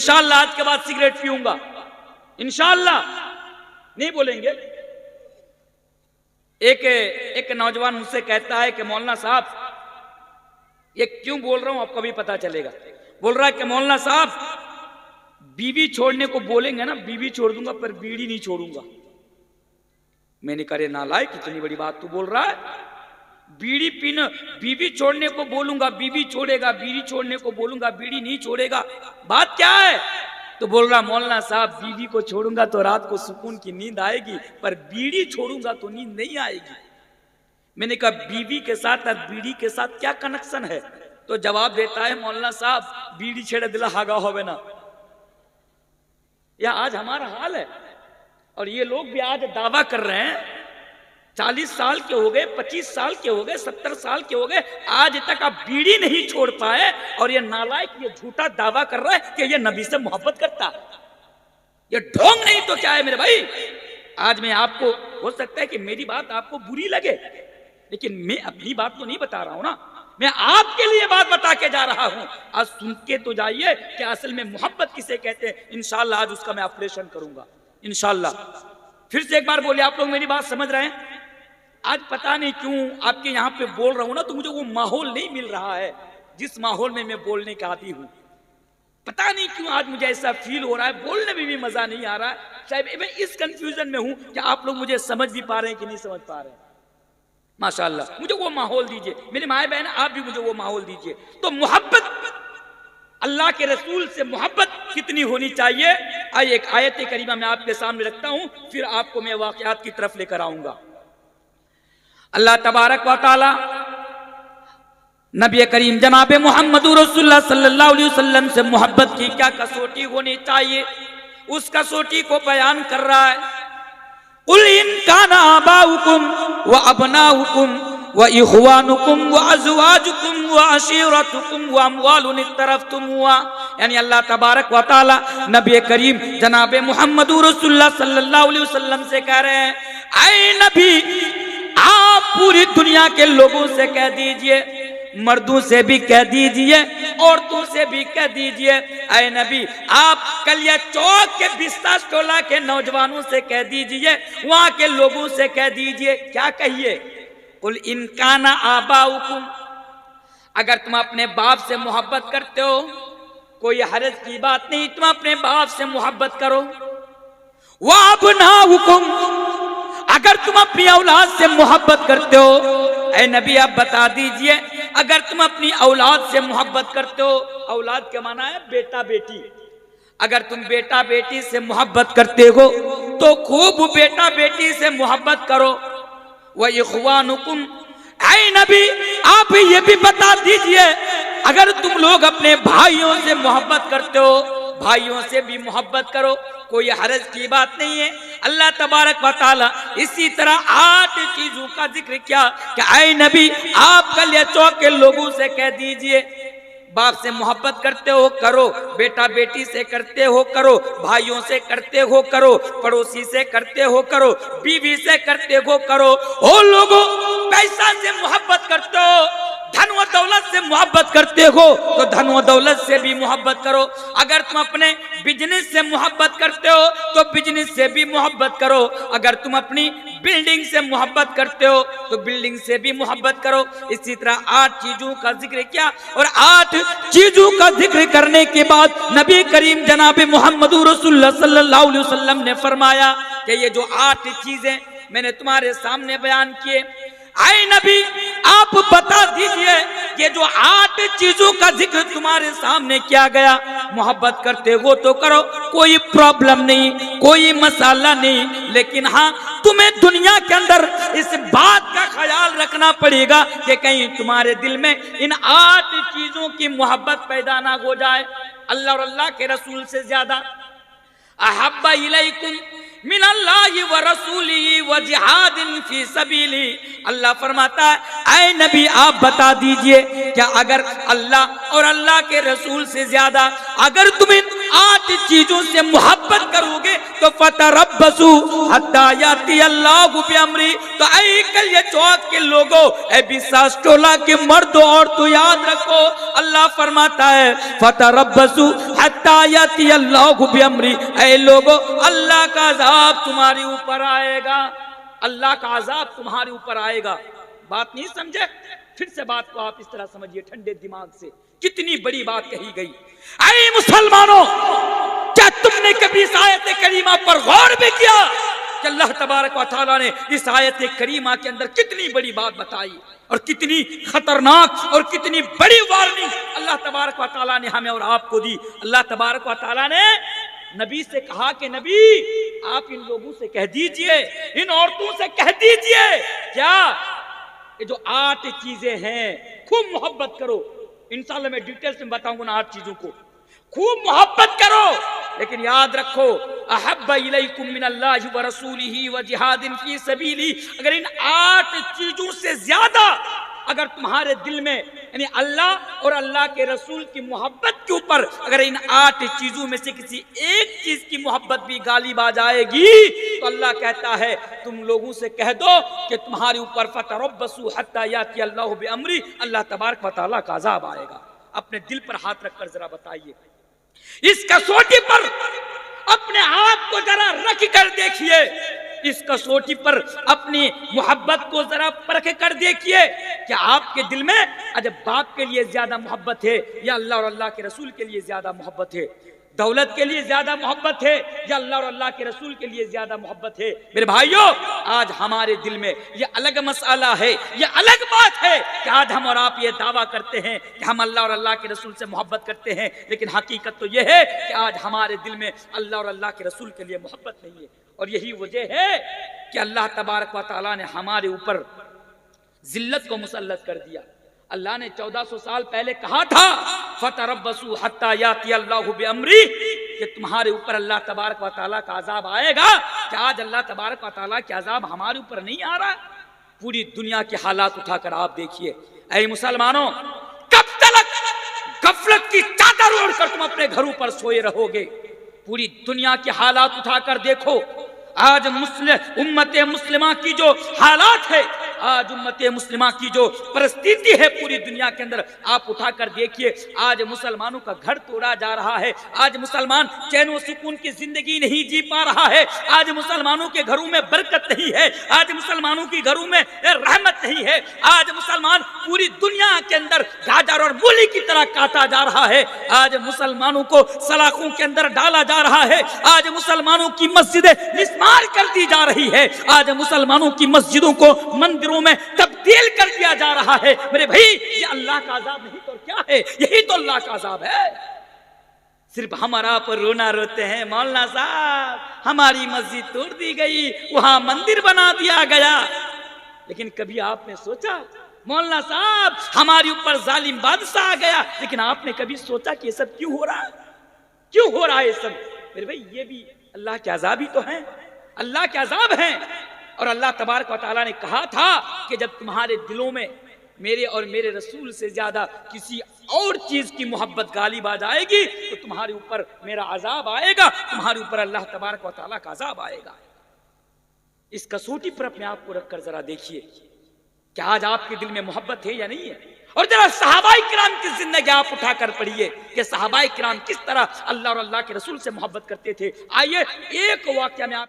इंशाअल्लाह आज के बाद सिगरेट पीऊंगा, इंशाअल्लाह नहीं बोलेंगे। एक नौजवान मुझसे कहता है कि मौलाना साहब, ये क्यों बोल रहा हूं आपको भी पता चलेगा। बोल रहा है कि मौलाना साहब बीवी छोड़ने को बोलेंगे ना, बीवी छोड़ दूंगा पर बीड़ी नहीं छोड़ूंगा। मैंने कहा नालायक, कितनी बड़ी बात तू बोल रहा है, बीड़ी पीना, बीवी छोड़ने को बोलूंगा बीवी छोड़ेगा, बीड़ी छोड़ने को बोलूंगा बीड़ी नहीं छोड़ेगा, बात क्या है? तो बोल रहा मौलाना साहब बीवी को छोड़ूंगा तो रात को सुकून की नींद आएगी, पर बीड़ी छोड़ूंगा तो नींद नहीं आएगी। मैंने कहा बीवी के साथ बीड़ी के साथ क्या कनेक्शन है? तो जवाब देता है मौलाना साहब बीड़ी छेड़े दिला हागा होवे ना। यह आज हमारा हाल है। और ये लोग भी आज दावा कर रहे हैं, 40 साल के हो गए, 25 साल के हो गए, 70 साल के हो गए, आज तक आप बीड़ी नहीं छोड़ पाए, और ये नालायक ये झूठा दावा कर रहा है कि ये नबी से मोहब्बत करता। ये ढोंग नहीं तो क्या है मेरे भाई? आज मैं आपको, हो सकता है कि मेरी बात आपको बुरी लगे, लेकिन मैं अपनी बात तो नहीं बता रहा हूं ना, मैं आपके लिए बात बता के जा रहा हूं। आज सुन के तो जाइए कि असल में मोहब्बत किसे कहते हैं। इंशाल्लाह आज उसका मैं ऑपरेशन करूंगा, इंशाल्लाह। फिर से एक बार बोले, आप लोग मेरी बात समझ रहे हैं? आज पता नहीं क्यों आपके यहाँ पे बोल रहा हूं ना, तो मुझे वो माहौल नहीं मिल रहा है जिस माहौल में मैं बोलने का आदी हूं। पता नहीं क्यों आज मुझे ऐसा फील हो रहा है, बोलने में भी मजा नहीं आ रहा है। शायद मैं इस कंफ्यूजन में हूं कि आप लोग मुझे समझ भी पा रहे हैं कि नहीं समझ पा रहे हैं। माशाअल्लाह मुझे वो माहौल दीजिए, मेरी माए बहन आप भी मुझे वो माहौल दीजिए। तो मोहब्बत, अल्लाह के रसूल से मोहब्बत कितनी होनी चाहिए, आइए एक आयत करीमा मैं आपके सामने रखता हूं, फिर आपको मैं वाकयात की तरफ लेकर आऊंगा। अल्लाह तबारक व तआला नबी करीम जनाब मोहम्मद रसूलुल्लाह सल्लल्लाहु अलैहि वसल्लम से मोहब्बत की क्या कसौटी होनी चाहिए, उस कसौटी को बयान कर रहा है। कुल इन काना आबाउकुम व अबनाउकुम व इख्वानुकुम व अज़वाजुकुम व अशीरतुकुम व अमवालुन इक्तरफ्तुमुहा, यानी अल्लाह तबारक व तआला नबी करीम जनाब मोहम्मद रसूलुल्लाह सल्लल्लाहु अलैहि वसल्लम से कह रहे हैं, ऐ नबी आप पूरी दुनिया के लोगों से कह दीजिए, मर्दों से भी कह दीजिए, औरतों से भी कह दीजिए, ऐ नबी आप कलिया चौक के बिस्ता टोला के नौजवानों से कह दीजिए, वहां के लोगों से कह दीजिए, क्या कहिए? कुल इन काना आबाउकुम, अगर तुम अपने बाप से मोहब्बत करते हो कोई हरज की बात नहीं, तुम अपने बाप से मोहब्बत करो। व अबनाउकुम, अगर तुम अपनी औलाद से मोहब्बत करते हो, ऐ नबी आप बता दीजिए अगर तुम अपनी औलाद से मोहब्बत करते हो, औलाद क्या माना है? बेटा बेटी। अगर तुम बेटा बेटी से मोहब्बत करते हो तो खूब बेटा बेटी से मोहब्बत करो। व इख्वानुकुम, ऐ नबी आप ये भी बता दीजिए अगर तुम लोग अपने भाइयों से मोहब्बत करते हो, भाइयों से भी मोहब्बत करो, कोई हरज की बात नहीं है। अल्लाह तबारक व तआला इसी तरह 8 चीजों का जिक्र किया कि ऐ नबी आप कलिया चौक के लोगों से कह दीजिए, बाप से मोहब्बत करते हो करो, बेटा बेटी से करते हो करो, भाइयों से करते हो करो, पड़ोसी से करते हो करो, बीवी से करते हो करो। ओ लोगों पैसा से मोहब्बत करते हो, धन व दौलत से मोहब्बत करते हो तो धन व दौलत से भी मोहब्बत करो। अगर तुम अपने बिजनेस से मोहब्बत करते हो तो बिजनेस से भी मोहब्बत करो। अगर तुम अपनी बिल्डिंग से मोहब्बत करते हो तो बिल्डिंग से भी मोहब्बत करो। इसी तरह 8 चीजों का जिक्र किया, और 8 चीजों का जिक्र करने के बाद नबी करीम जनाब मोहम्मद रसूलुल्लाह सल्लल्लाहु अलैहि वसल्लम ने फरमाया कि ये जो 8 चीजें मैंने तुम्हारे सामने बयान किए, आए नबी आप बता दीजिए ये जो 8 चीजों का जिक्र तुम्हारे सामने किया गया, मोहब्बत करते हो तो करो, कोई प्रॉब्लम नहीं, कोई मसाला नहीं, लेकिन हाँ तुम्हें दुनिया के अंदर इस बात का ख्याल रखना पड़ेगा कि कहीं तुम्हारे दिल में इन 8 चीजों की मोहब्बत पैदा ना हो जाए। अल्लाह और अल्लाह के रसूल से ज्यादा अहब्बा इलैकुम मिनल्लाहि व रसूलिही व जिहादिन फी सबीली। अल्लाह फरमाता है ऐ नबी आप बता दीजिए क्या अगर अल्लाह और अल्लाह के रसूल से ज्यादा अगर तुम्हें 8 चीजों से मोहब्बत करोगे तो फतरब्बसू हत्ता याती अल्लाहु बिअमरी। तो ऐ कलिया चौक के लोगों, ऐ बिसास टोला के मर्दों और तो याद रखो, अल्लाह फरमाता है फतरब्बसू हत्ता याती अल्लाहु बिअमरी। ऐ लोगों, अल्लाह का अज़ाब तुम्हारे ऊपर आएगा, अल्लाह का अज़ाब तुम्हारे ऊपर आएगा। बात नहीं समझे? फिर से बात को आप इस तरह समझिए ठंडे दिमाग से, कितनी बड़ी बात कही गई। ऐ मुसलमानों, क्या तुमने कभी इस आयत करीमा पर गौर भी किया कि अल्लाह तबारक व तआला ने इस आयत करीमा के अंदर कितनी बड़ी बात बताई और कितनी खतरनाक और कितनी बड़ी वार्निंग अल्लाह तबारक व तआला ने हमें और आपको दी। अल्लाह तबारक व तआला ने नबी से कहा कि नबी आप इन लोगों से कह दीजिए, इन औरतों से कह दीजिए, क्या ये जो 8 चीजें हैं खूब मोहब्बत करो। इंशाअल्लाह मैं डिटेल्स में बताऊंगा ना 8 चीजों को, खूब मोहब्बत करो, लेकिन याद रखो अहब्बा इलैकुम मिनल्लाहि व रसूलिही व जिहादिन फी सबीली। अगर इन 8 चीजों से ज्यादा अगर तुम्हारे दिल में यानी अल्लाह और अल्लाह के रसूल की मोहब्बत के ऊपर अगर इन 8 चीजों में से किसी एक चीज की मोहब्बत भी गालिब आ जाएगी तो अल्लाह कहता है तुम लोगों से कह दो कि तुम्हारे ऊपर फतरब्बसू हत्ता याती अल्लाहु बिअमरी, अल्लाह तबारक व तआला का अज़ाब आएगा। अपने दिल पर हाथ रखकर जरा बताइए, इस कसौटी पर अपने आप को जरा रख कर देखिए, इस कसौटी पर अपनी मोहब्बत को जरा परख कर देखिए, क्या आपके दिल में अजब बाप के लिए ज्यादा मोहब्बत है या अल्लाह और अल्लाह के रसूल के लिए ज्यादा मोहब्बत है? दौलत के लिए ज्यादा मोहब्बत है या अल्लाह और अल्लाह के रसूल के लिए ज्यादा मोहब्बत है? मेरे भाइयों, आज हमारे दिल में ये अलग मसला है, ये अलग बात है कि आज हम और आप ये दावा करते हैं कि हम अल्लाह और अल्लाह के रसूल से मोहब्बत करते हैं, लेकिन हकीकत तो ये है कि आज हमारे दिल में अल्लाह और अल्लाह के रसूल के लिए मोहब्बत नहीं है। और यही वजह है कि अल्लाह तबारक व तआला ने हमारे ऊपर जिल्लत को मुसल्लत कर दिया। अल्लाह ने 1400 साल पहले कहा था फतरब्बसू हत्ता याती अल्लाहु बिअमरी, कि तुम्हारे ऊपर अल्लाह तबारक व तआला का अज़ाब आएगा। क्या आज अल्लाह तबारक व तआला का अज़ाब हमारे ऊपर नहीं आ रहा? पूरी दुनिया के हालात उठाकर आप देखिए। ऐ मुसलमानों, कब तक गफलत की चादर ओढ़कर तुम अपने घरों पर सोए रहोगे? पूरी दुनिया के हालात उठाकर देखो। आज उम्मत मुस्लिमा की जो हालात है, आज उम्मत मुस्लिमा की जो परिस्थिति है पूरी दुनिया के अंदर आप उठाकर देखिए। आज मुसलमानों का घर तोड़ा जा रहा है, आज मुसलमान चैन व सुकून की जिंदगी नहीं जी पा रहा है, आज मुसलमानों के घरों में बरकत नहीं है, आज मुसलमानों के घरों में रहमत नहीं है, आज मुसलमान पूरी दुनिया के अंदर गाजर और मूली की तरह काटा जा रहा है, आज मुसलमानों को सलाखों के अंदर डाला जा रहा है, आज मुसलमानों की मस्जिदें मिस्मार कर दी जा रही है, आज मुसलमानों की मस्जिदों को मंदिरों में तब्दील कर दिया जा रहा है। मेरे भाई, ये अल्लाह का अज़ाब नहीं तो क्या है? यही तो अल्लाह का अज़ाब है। सिर्फ हमारा पर रोना रोते हैं, मौलाना साहब हमारी मस्जिद तोड़ दी गई, वहां मंदिर बना दिया गया। लेकिन कभी आपने सोचा मौलाना साहब हमारे ऊपर जालिम बादशाह आ गया, लेकिन आपने कभी सोचा कि ये सब क्यों हो रहा है? क्यों हो रहा है ये सब? मेरे भाई, ये भी अल्लाह के अज़ाब ही तो हैं, अल्लाह के अज़ाब हैं। और अल्लाह तबारक व तआला ने कहा था कि जब तुम्हारे दिलों में मेरे और मेरे रसूल से ज्यादा किसी और चीज की मोहब्बत गालिब आ जाएगी तो तुम्हारे ऊपर मेरा अज़ाब आएगा, तुम्हारे ऊपर अल्लाह तबारक व तआला का अज़ाब आएगा। इस कसौटी पर अपने आप को रखकर जरा देखिए, क्या आज आपके दिल में मोहब्बत है या नहीं है? और जरा सहाबाए किराम की जिंदगी आप उठाकर पढ़िए कि सहाबाए किराम किस तरह अल्लाह और अल्लाह के रसूल से मोहब्बत करते थे। आइए एक वाक़या में आप